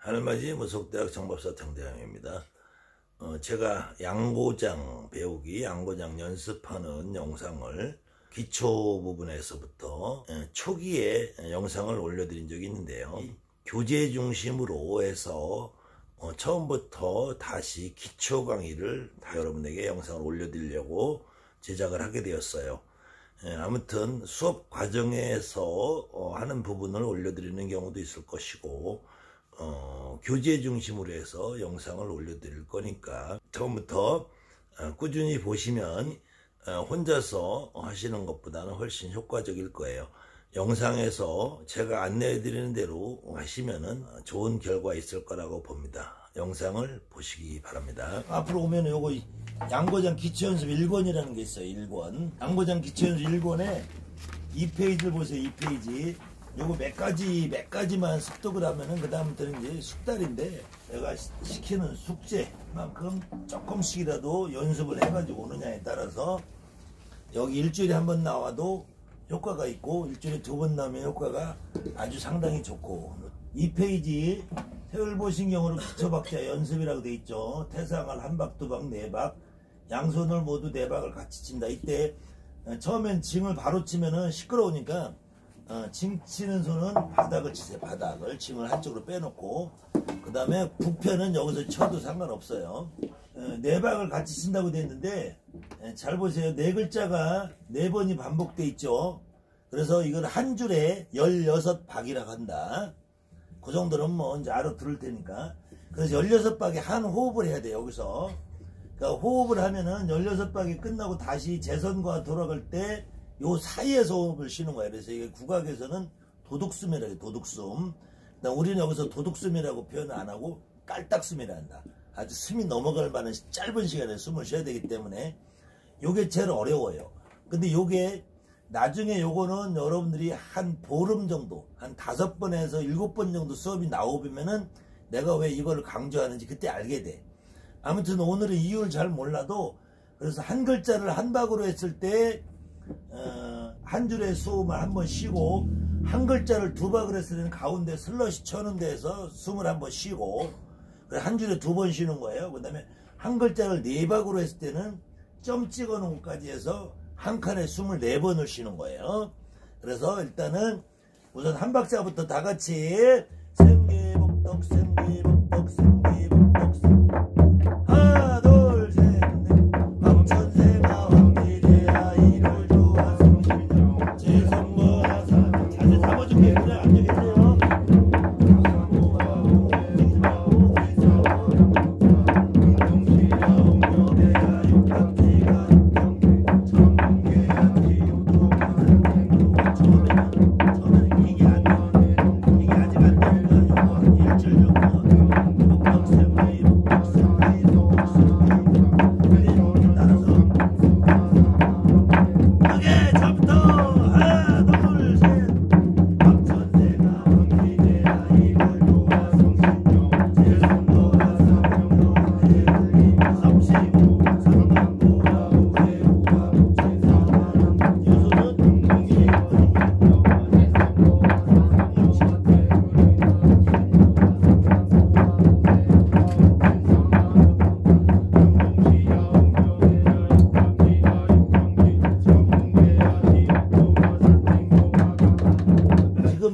하늘맞이 무속대학 정법사 청대장입니다. 제가 양고장 배우기, 양고장 연습하는 영상을 기초 부분에서부터 초기에 영상을 올려드린 적이 있는데요. 교재 중심으로 해서 처음부터 다시 기초 강의를 다 여러분에게 영상을 올려드리려고 제작을 하게 되었어요. 아무튼 수업 과정에서 하는 부분을 올려드리는 경우도 있을 것이고 교재 중심으로 해서 영상을 올려드릴 거니까 처음부터 꾸준히 보시면 혼자서 하시는 것보다는 훨씬 효과적일 거예요. 영상에서 제가 안내해 드리는 대로 하시면은 좋은 결과 있을 거라고 봅니다. 영상을 보시기 바랍니다. 앞으로 오면 요거 양고장 기초연습 1권이라는 게 있어요. 1권. 양고장 기초연습 1권에 2페이지를 보세요. 2페이지. 요거 몇 가지만 습득을 하면은 그 다음부터는 이제 숙달인데 내가 시키는 숙제만큼 조금씩이라도 연습을 해가지고 오느냐에 따라서 여기 일주일에 한 번 나와도 효과가 있고 일주일에 2번 나오면 효과가 아주 상당히 좋고 2페이지 태울보신경으로 기초박자 연습이라고 돼 있죠. 태상을 한 박, 2박, 4박 양손을 모두 4박을 같이 친다. 이때 처음엔 징을 바로 치면은 시끄러우니까 징 치는 손은 바닥을 치세요. 바닥을 징을 한쪽으로 빼놓고 그 다음에 북편은 여기서 쳐도 상관없어요. 4박을 같이 친다고 돼 있는데 잘 보세요. 4글자가 4번이 반복돼 있죠. 그래서 이걸 한 줄에 16박이라고 한다. 그 정도는 뭐 이제 알아들을 테니까. 그래서 16박에 한 호흡을 해야 돼요. 여기서 그러니까 호흡을 하면은 16박이 끝나고 다시 재선과 돌아갈 때 요 사이에서 호흡을 쉬는 거예요. 그래서 이게 국악에서는 도둑숨이라고 해요. 도둑숨. 우리는 여기서 도둑숨이라고 표현을 안 하고 깔딱숨이라 한다. 아주 숨이 넘어갈 만한 짧은 시간에 숨을 쉬어야 되기 때문에 요게 제일 어려워요. 근데 요게 나중에 요거는 여러분들이 한 보름 정도, 한 5번에서 7번 정도 수업이 나오면은 내가 왜 이걸 강조하는지 그때 알게 돼. 아무튼 오늘은 이유를 잘 몰라도 그래서 한 글자를 한 박으로 했을 때 한 줄의 숨을 한 번 쉬고 한 글자를 2박을 했을 때는 가운데 슬러시 쳐는 데서 숨을 한 번 쉬고 한 줄에 2번 쉬는 거예요. 그 다음에 한 글자를 4박으로 했을 때는 점 찍어 놓은 것까지 해서 한 칸에 숨을 4번을 쉬는 거예요. 그래서 일단은 우선 한 박자부터 다 같이 생기복덕 생기복덕 생기복덕 하나 둘 셋 넷 황천생아 황지대야 이를 좋아 성심령 제성모하 사명 자세 잡아줄게. 그래 앉아계세요.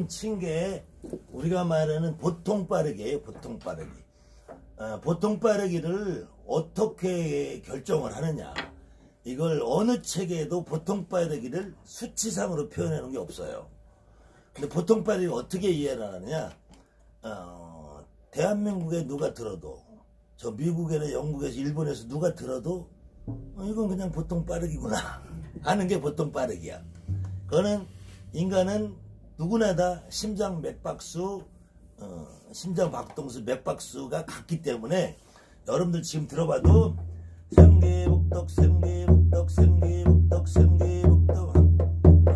친 게 우리가 말하는 보통 빠르기예요. 보통 빠르기. 보통 빠르기를 어떻게 결정을 하느냐. 이걸 어느 책에도 보통 빠르기를 수치상으로 표현해 놓은 게 없어요. 근데 보통 빠르기 어떻게 이해를 하느냐. 대한민국에 누가 들어도 저 미국이나 영국에서 일본에서 누가 들어도 이건 그냥 보통 빠르기구나 하는 게 보통 빠르기야. 그거는 인간은 누구나 다 심장 맥박수, 심장 박동수, 맥박수가 같기 때문에 여러분들 지금 들어봐도 생기복덕 생기복덕 생기복덕 생기복덕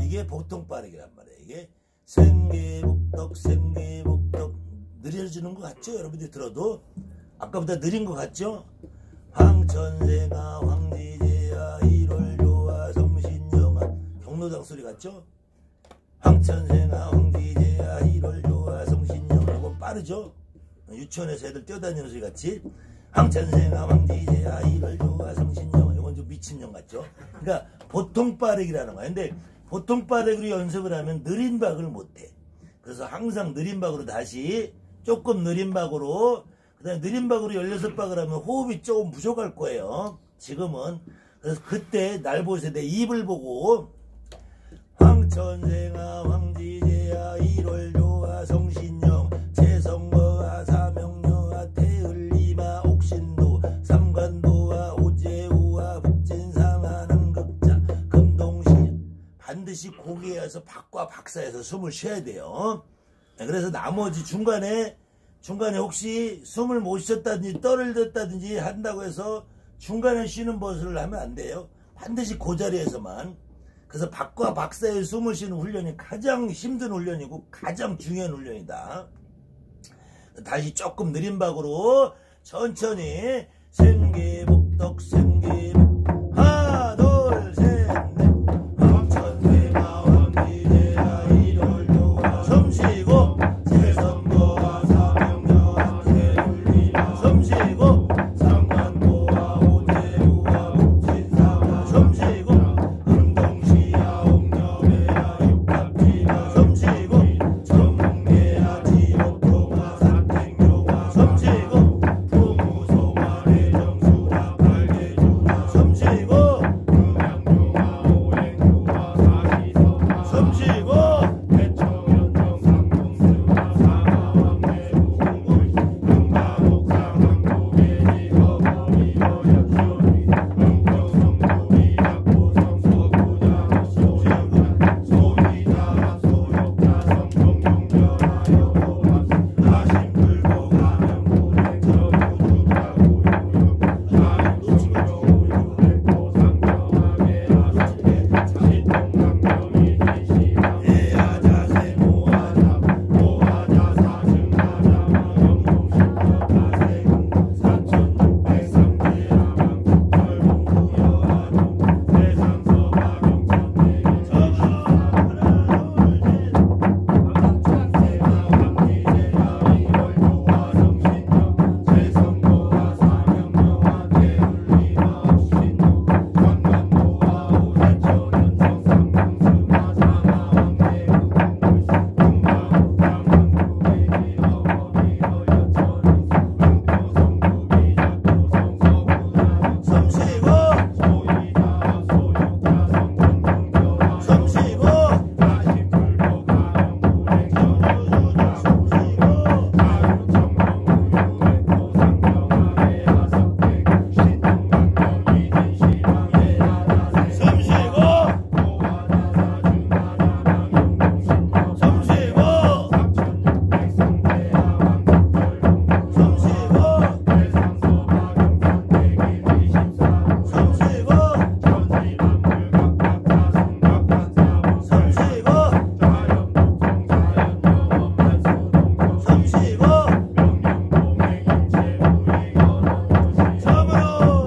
이게 보통 빠르기란 말이에요. 이게 생기복덕 생기복덕 느려지는 것 같죠? 여러분들이 들어도 아까보다 느린 것 같죠? 황천생아 황지제야 일월 좋아 성신영아 경로당 소리 같죠? 황천생아 황지제야 일월 좋아 성신영아 이거 빠르죠? 유치원에서 애들 뛰어다니는 소리 같이 황천생아 황지제야 이를 좋아 성신영. 이건 좀 미친년 같죠. 그러니까 보통 빠르기라는 거야. 근데 보통 빠르기로 연습을 하면 느린 박을 못해. 그래서 항상 느린 박으로 다시 조금 느린 박으로, 그 다음에 느린 박으로 16박을 하면 호흡이 조금 부족할 거예요. 지금은. 그래서 그때 날 보세요. 내 입을 보고 황천생아 황지제야 일월 좋아 성신영 재성거와 사명여와 태을리마 옥신도 삼관도와 오제우와 북진상하 남극자 금동시. 반드시 고개에서 박과 박사에서 숨을 쉬어야 돼요. 그래서 나머지 중간에 혹시 숨을 못 쉬었다든지 떨어졌다든지 한다고 해서 중간에 쉬는 버스를 하면 안 돼요. 반드시 그 자리에서만. 그래서 박과 박사의 숨을 쉬는 훈련이 가장 힘든 훈련이고 가장 중요한 훈련이다. 다시 조금 느린 박으로 천천히 생계복덕 생계복 하나 둘 셋 넷 황천생아 황지제야 일월 좋아 숨쉬고 재성거와 사명여와 태울리마 숨쉬고 상관도와 오제우와 북진사와 숨쉬고 금동시야 옥녀매야 육갑지마 숨쉬고 정몽계야 지옥통화 사택묘와 숨쉬고 부무소와 내정수와 발계주와 숨쉬고 금양교와 오행구와 사시서와 숨쉬고 대처연정 상공수와 사마왕내우궁굴 금강옥상 한국의 지거거리여 역시오리 은평성국이 약고성 서구자 소유자 소위자 소욕자 성종용변하여 고합 하심불고 가명불행 저우주자 고요요 샤인도치고요요 상경하게 하시게 신통강명이 지시라 해야자세 모하자 모하자 사증하자 영종신협하세금 산천육백삼계야망 절공부여하종 대상서박용천내게 황천생아 황지제야 일월 좋아 성신영 재성거와 사명여와 태울리마 옥신도 관관도와 오대천연성 상공수마 사마왕내우궁굴 금강옥상 한국의 지어거리여 여천이 은표성국이 약고성 서구자 숨쉬고 소이자 소욕자 성공종교와 숨쉬고 하심불고 가명불행 저주주자 숨쉬고 자유청명우유액도 상경하게 하석대금 신통강명이 진시방에 하자세 숨쉬고 모하자사 준하자망 영동신협 숨쉬고 삼천육백성대야 왕국절공부 숨쉬고 대상서박용천내기 24 숨쉬고 천지만물각각자 성각한사부 숨쉬고 자연독종 자연영원 만수동조 숨쉬고 명령동행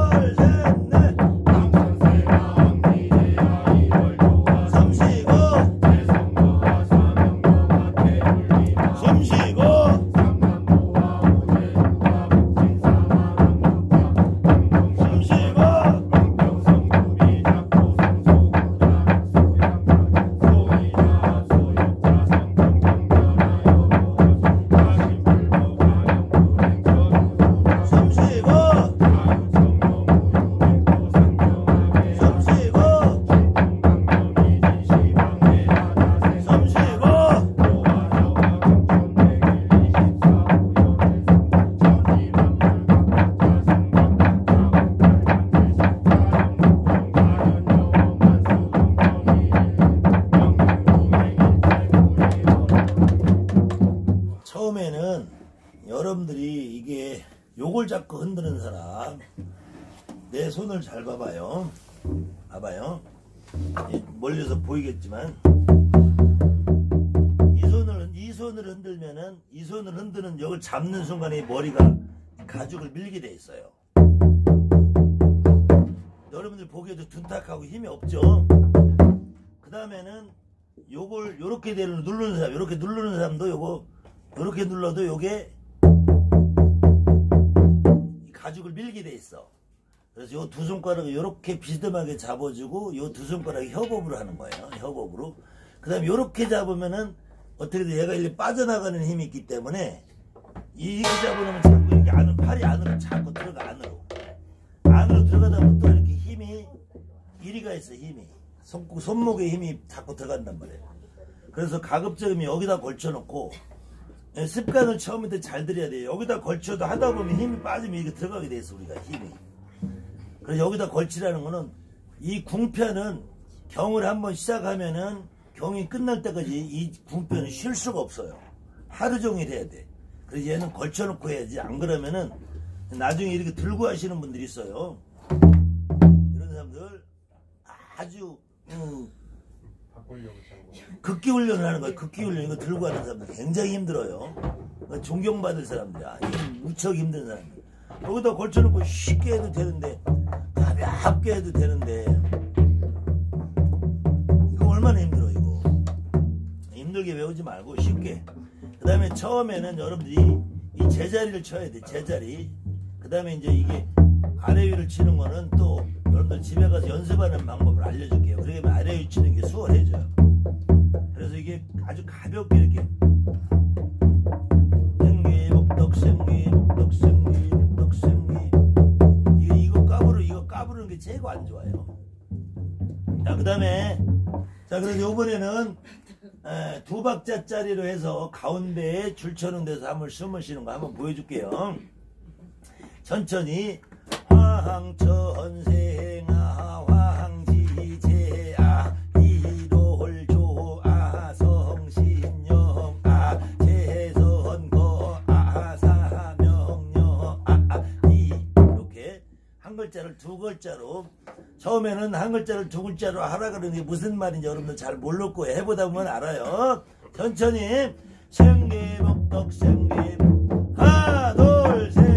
인체우리건어도시 처음으로 하나 둘 셋 넷 황천생아 황지제야 일월 좋아 숨쉬고 재성거와 사명여와 태울리마 숨쉬고 상관도와 오제우와 북진사와 남극자 금동시야 은평성국이 약고성 서구자 약소양자 소이자 소욕자 성경정변하여 고합 하심불고 가명불행 저주주자 숨쉬고 자유청명우유액도 상경하게 숨쉬고 신통강명이 진시방에 하자세 숨쉬고 모하자와 경천내길 24부여대성 천지만물각각자 성각각자 옥달간대시 자연독종 자연영원 만수동조니 명령동행 인체우리건어도시 처음에는 여러분들이 이게 요걸 잡고 흔드는 사람 내 손을 잘 봐봐요. 봐봐요. 멀리서 보이겠지만 이 손을 흔들면은 이 손을 흔드는 이걸 잡는 순간에 머리가 가죽을 밀게 돼 있어요. 여러분들 보기에도 둔탁하고 힘이 없죠. 그 다음에는 요걸 요렇게 누르는 사람, 요렇게 누르는 사람도 요거 이렇게 눌러도 요게 가죽을 밀게 돼 있어. 그래서 요 두 손가락을 이렇게 비스듬하게 잡아주고 요 두 손가락이 협업으로 하는 거예요. 협업으로. 그 다음에 요렇게 잡으면은 어떻게든 얘가 이렇게 빠져나가는 힘이 있기 때문에 이렇게 잡아놓으면 자꾸 이렇게 안으로, 팔이 안으로 자꾸 들어가. 안으로 들어가다 보면 또 이렇게 힘이 이리가 있어. 힘이 손목에 힘이 자꾸 들어간단 말이에요. 그래서 가급적이면 여기다 걸쳐놓고 습관을 처음부터 잘 들여야 돼요. 여기다 걸쳐도 하다 보면 힘이 빠지면 이게 들어가게 돼 있어. 우리가 힘이. 그래서 여기다 걸치라는 거는 이 궁편은 경을 한번 시작하면은 경이 끝날 때까지 이 궁편은 쉴 수가 없어요. 하루 종일 해야 돼. 그래서 얘는 걸쳐놓고 해야지. 안 그러면은 나중에 이렇게 들고 하시는 분들이 있어요. 이런 사람들 아주 극기 훈련을 하는 거예요. 극기 훈련. 이거 들고 하는 사람들 굉장히 힘들어요. 존경받을 사람들이야. 무척 힘든 사람들. 여기다 걸쳐놓고 쉽게 해도 되는데, 가볍게 해도 되는데, 이거 얼마나 힘들어. 이거 힘들게 배우지 말고 쉽게. 그 다음에 처음에는 여러분들이 이 제자리를 쳐야 돼. 제자리. 그 다음에 이제 이게 아래 위를 치는 거는 또 여러분들 집에 가서 연습하는 방법을 알려줄게요. 그러면 아래 위 치는 게 수월해져요. 그래서 이게 아주 가볍게 이렇게 생기 목덕 생기 목덕 생기 목덕 생기 이거 까부르는 게 최고 안 좋아요. 자, 그 다음에 자, 그래서 요번에는 두 박자짜리로 해서 가운데에 줄 쳐는 데서 한번 숨을 쉬는 거 한번 보여줄게요. 천천히 화항천생아 화항지제아 이롤조아 성신영아 재선거아 사명영아 이렇게 한 글자를 두 글자로 처음에는 한 글자를 두 글자로 하라 그러는 게 무슨 말인지 여러분들 잘 모를 거예요. 해보다 보면 알아요. 천천히 생기목덕 생기목 하나 둘 셋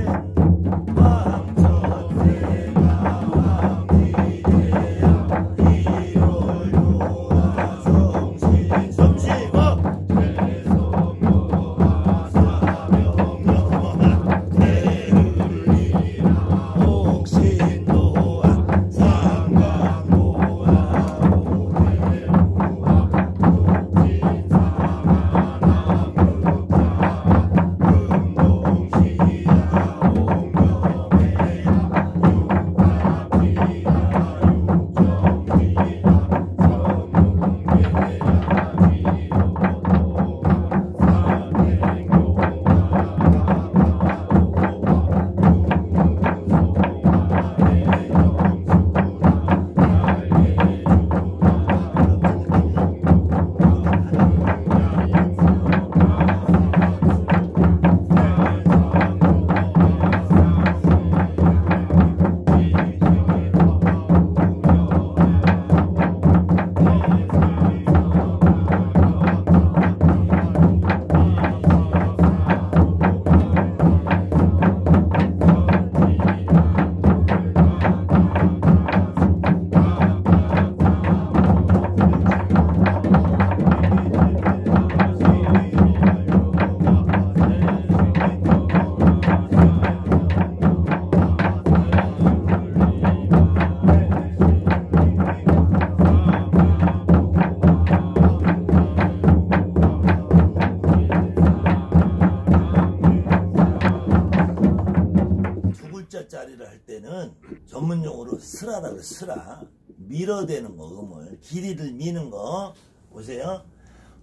짜리를 할 때는 전문용어로 스라라고 해요. 스라. 밀어대는 거, 음을. 길이를 미는 거. 보세요.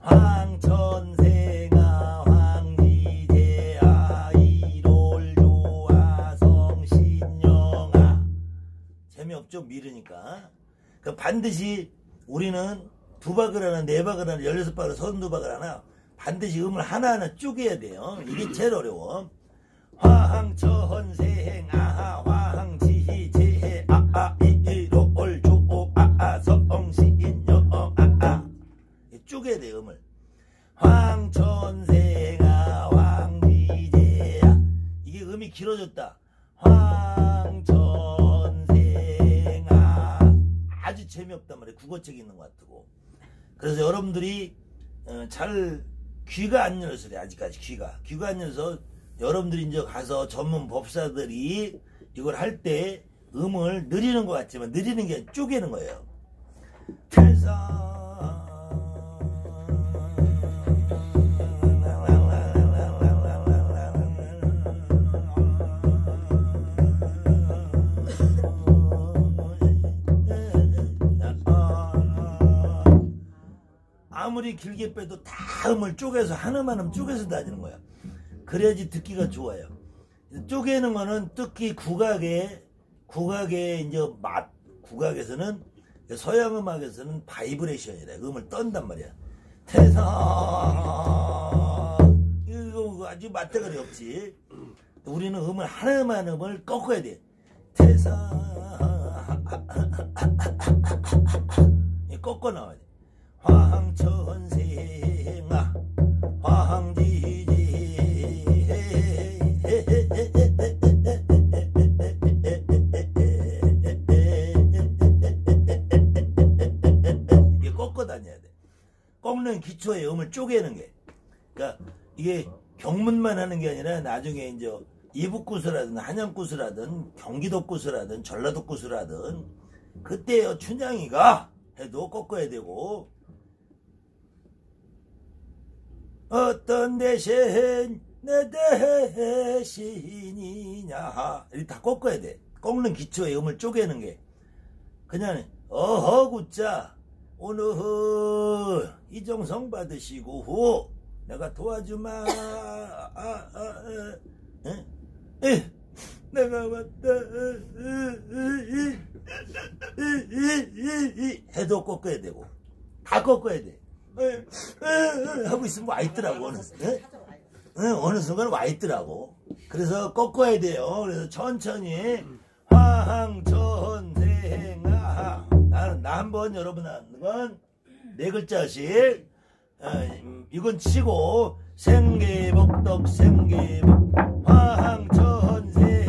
황천생아 황지제아 이롤조아 성신영아. 재미없죠? 미르니까. 그 반드시 우리는 두 박을 하나, 네 박을 하나, 16박을, 32박을 하나 반드시 음을 하나하나 쪼개야 돼요. 이게 제일 어려워. 화항천생아 화항지제아 이롤조아 성신영아 쪼개야 돼. 음을 황천생아 황지제아 이게 음이 길어졌다. 황천생아 아주 재미없단 말이에요. 국어책 있는 것 같고. 그래서 여러분들이 잘 귀가 안 열려서 그래. 아직까지 귀가 안 열려서 여러분들이 이제 가서 전문 법사들이 이걸 할 때 음을 느리는 것 같지만 느리는 게 아니라 쪼개는 거예요. 태사 아무리 길게 빼도 다 음을 쪼개서 하나만 음 쪼개서 다니는 거야. 그래야지 듣기가 좋아요. 쪼개는 거는 특히 국악에 이제 국악에서는 서양 음악에서는 바이브레이션이래. 음을 떤단 말이야. 태사 이거 아주 맞대가리 없지. 우리는 음을 하나만 음을 꺾어야 돼. 태사 꺾어 나와야 돼. 화항천생아 화항지지 이게 꺾어 다녀야 돼. 꺾는 기초의 음을 쪼개는 게. 그러니까 이게 경문만 하는 게 아니라 나중에 이제 이북구슬하든 한양구슬하든 경기도구슬하든 전라도구슬하든 그때 춘향이가 해도 꺾어야 되고, 어떤 대신 내 대신이냐 이렇게 다 꺾어야 돼. 꺾는 기초의 음을 쪼개는 게 그냥 어허구자 오늘 이정성 받으시고 후 내가 도와주마 내가 왔다 해도 꺾어야 되고 다 꺾어야 돼. 하고 있으면 와 있더라고 어느 순간 와 있더라고. 그래서 꺾어야 돼요. 그래서 천천히 화항천생아 나 한번 여러분 하는 건 네 글자씩 이건 치고 생계복덕 생계복 화항천생아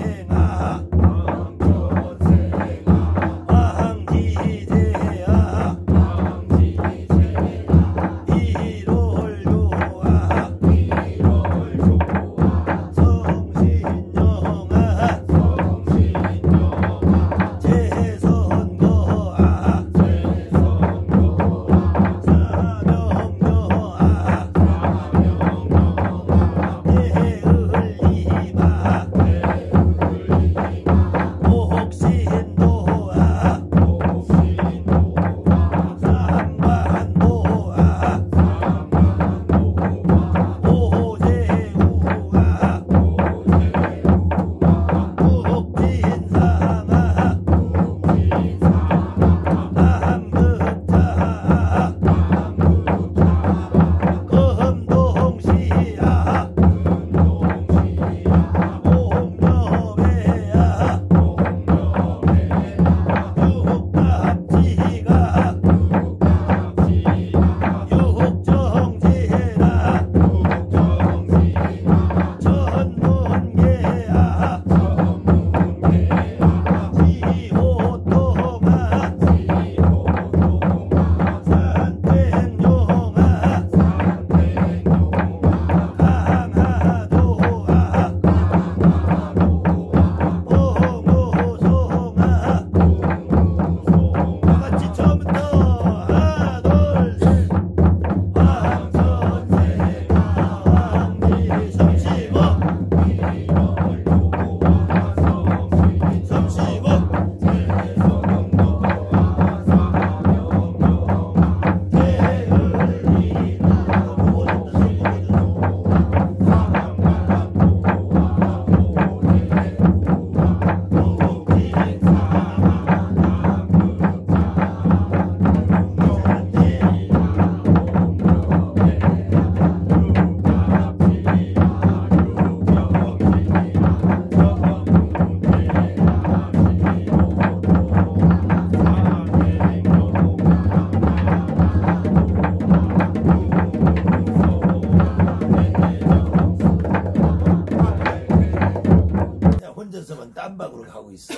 딴박으로 가고 있어.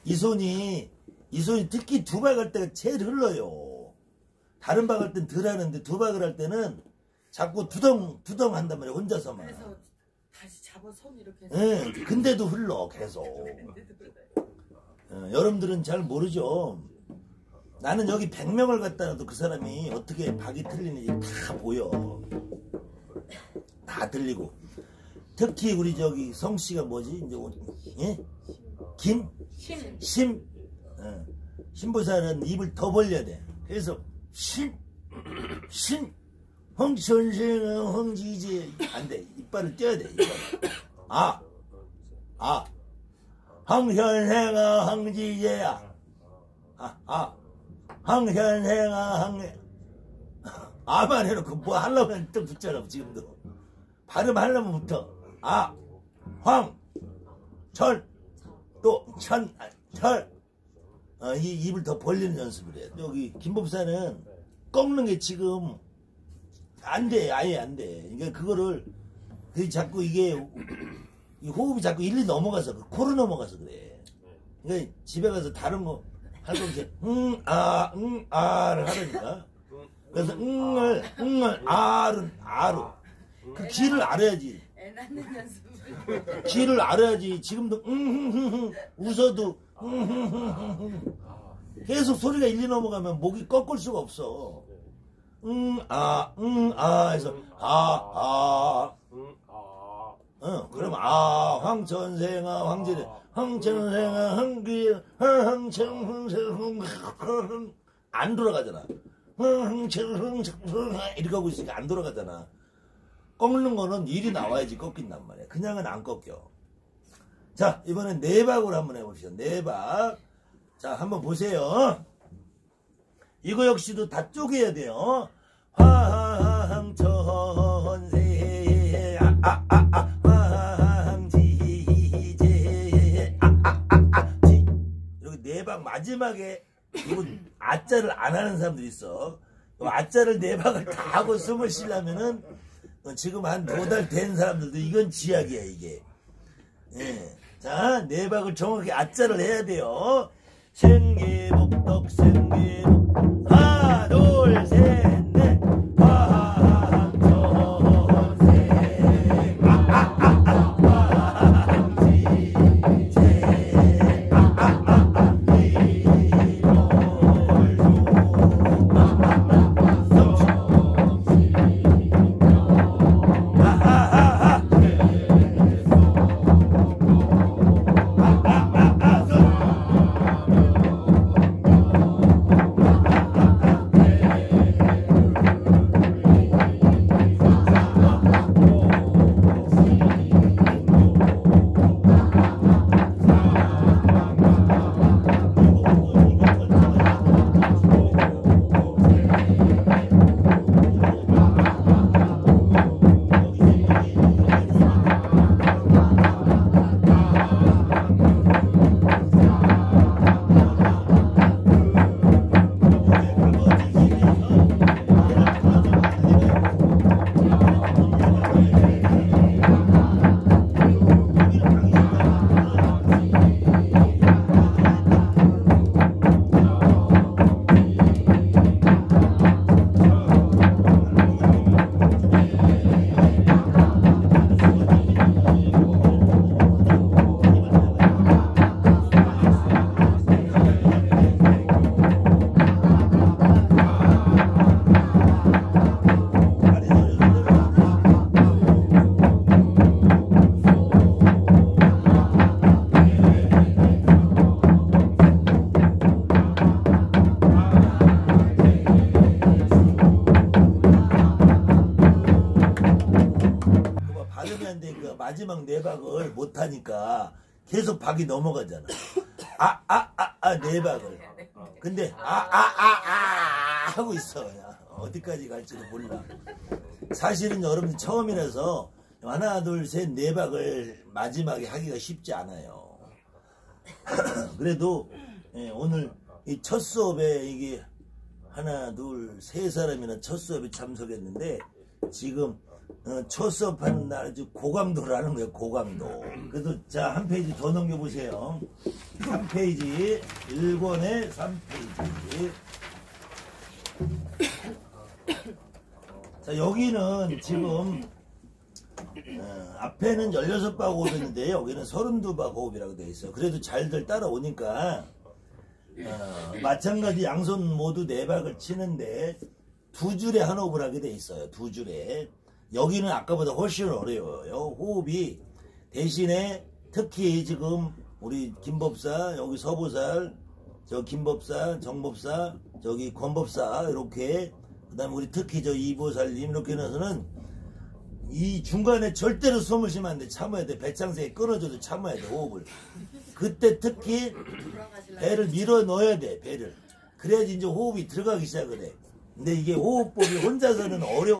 이 손이 특히 두 박 할 때가 제일 흘러요. 다른 박 할 땐 덜 하는데 두 박을 할 때는 자꾸 두덩 한단 말이야 혼자서만. 그래서 다시 잡아 손 이렇게 해서. 예, 근데도 흘러 계속. 여러분들은 잘 모르죠. 나는 여기 100명을 갖다 놔도 그 사람이 어떻게 박이 틀리는지 다 보여. 다 들리고. 특히 우리 저기 성씨가 뭐지? 이제 예? 심. 신보살은 입을 더 벌려야 돼. 그래서 황선생아 황지제 안 돼. 이빨을 떼야 돼. 황선생아 황지제야. 황선생아 아만 해놓고 뭐 하려면 또 붙잖아. 지금도 발음하려면 붙어. 철. 이 입을 더 벌리는 연습을 해. 여기 김법사는 꺾는 게 지금 안 돼. 아예 안 돼. 그러니까 그거를 자꾸 이게 호흡이 자꾸 일리 넘어가서 코로 넘어가서 그래. 그러니까 집에 가서 다른 거 할 거 이제 아를 하라니까. 그래서 응을 아로 그 길을 알아야지. 애 낳는 연습을. 길을 알아야지. 지금도 웃어도 계속 소리가 일리 넘어가면 목이 꺾을 수가 없어. 해서 그럼 황천생아 황제래 황천생아 황귀 안 돌아가잖아. 이렇게 하고 있으니까 안 돌아가잖아. 꺾는 거는 일이 나와야지 꺾인단 말이야. 그냥은 안 꺾여. 자, 이번엔 내박으로 한번 해봅시다. 내박. 자, 한번 보세요. 이거 역시도 다 쪼개야 돼요. 황천세 황지제 이렇게 내박 마지막에 이거 아자를 안 하는 사람들이 있어. 아자를 내박을 다 하고 숨을 쉬려면은 지금 한 2달 된 사람들도 이건 지약이야 이게. 예. 자, 내박을 정확히 아자를 해야 돼요. 생계복덕 생계복 하나 둘 셋 넷 마지막 내박을 못하니까 계속 박이 넘어가잖아. 내박을. 근데 하고 있어. 어디까지 갈지도 몰라. 사실은 여러분 처음이라서 하나 둘 셋 내박을 마지막에 하기가 쉽지 않아요. 그래도 오늘 이 첫 수업에 이게 하나 둘 세 사람이나 첫 수업에 참석했는데 지금 첫 수업하는 날 아주 고강도를 하는 거예요. 고강도. 그래도 자, 한 페이지 더 넘겨보세요. 3페이지 1권에 3페이지. 자, 여기는 지금 앞에는 16바 호흡인데 여기는 32바 호흡이라고 되어 있어요. 그래도 잘들 따라오니까 마찬가지 양손 모두 4박을 치는데 2줄에 한 호흡을 하게 돼 있어요. 2줄에. 여기는 아까보다 훨씬 어려워요. 호흡이. 대신에 특히 지금 우리 김법사, 여기 서보살, 저 김법사, 정법사, 저기 권법사 이렇게, 그 다음에 우리 특히 저 이보살님 이렇게 해서는 이 중간에 절대로 숨을 쉬면 안 돼. 참아야 돼. 배창세에 끊어져도 참아야 돼. 호흡을. 그때 특히 배를 밀어 넣어야 돼. 배를. 그래야지 이제 호흡이 들어가기 시작을 해. 근데 이게 호흡법이 혼자서는 어려워.